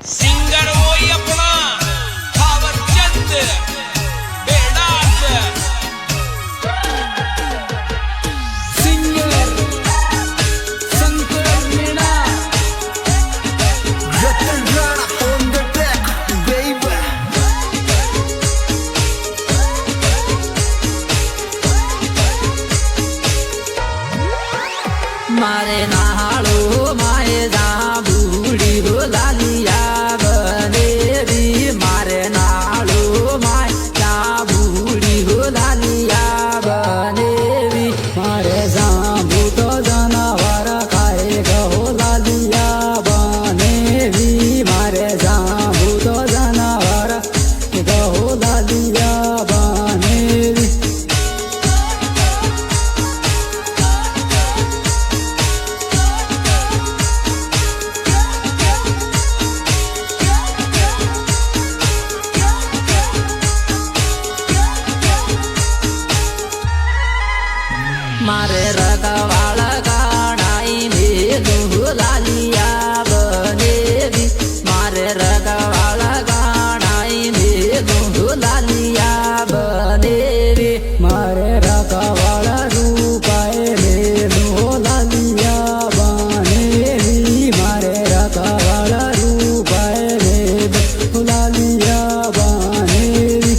Singer वही अपना Thawarchand Bedas singer Santosh Meena Ratan Rana on the track, baby. मारे नालो माए जा बूढ़ी हो लालिया बनेरी मारे नालो माए जा बूढ़ी हो लालिया बनेरी मारे जाबू तो जानवर खाए गो लालिया बनेरी मारे जाबू तो जानवर गो लालिया बनेरी मारे रखवाला कानाई में दूह लालिया बनेरी मारे रखवाला कानाई में दूह लालिया बनेरी मारे रखवाला रूपाए में दूह लालिया बनेरी मारे रखवाला रूपाए में दूह लालिया बनेरी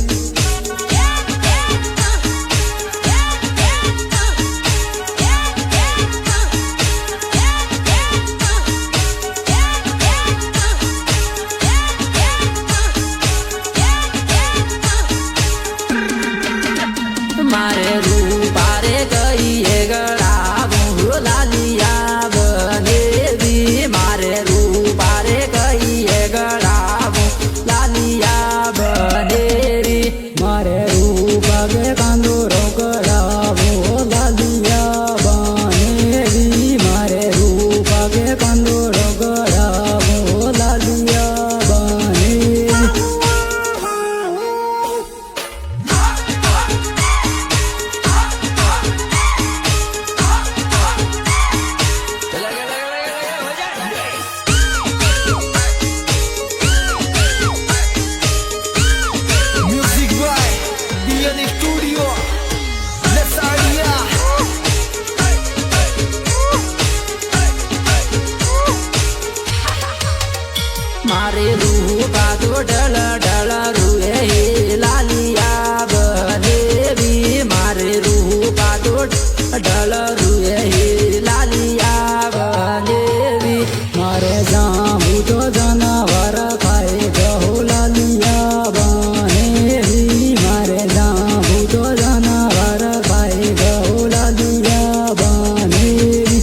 मारे रूपारे गई गड़ा मुँह लालिया बनेरी मारे रूपारे गई गड़ा मुँह लालिया बनेरी मारे रूप के कांदो रोकड़ा मुँह लालिया बनेरी मारे रूप के कांदो रोकड़ा मुँह लालिया बनेरी Music by DNA Studio. Let's idea. मारे रूपा तो डल डल रुए लालिया बनेरी मारे रूपा तो डल रुए लालिया बनेरी मारे जामू तो जानवर खाए गो लालिया बनेरी मारे जामू तो जानवर खाए गो लालिया बनेरी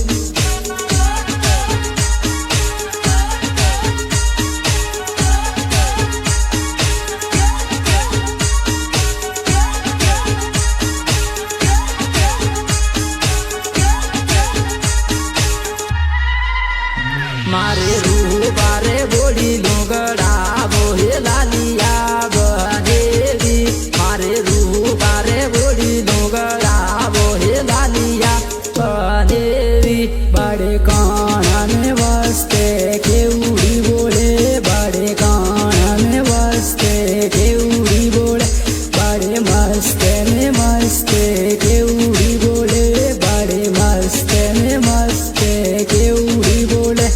मारे रूपारे बोली लुगड़ा बोहे लालिया बनेरी मारे रूपारे बोली लुगड़ा बोहे लालिया बनेरी बड़े कानन वस्ते केउड़ी बोले बड़े कानन वस्ते केउड़ी बोले बड़े मस्ते में मस्ते केउड़ी बोले बड़े मस्ते में मस्ते केउड़ी बोले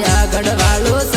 આગળ વાળો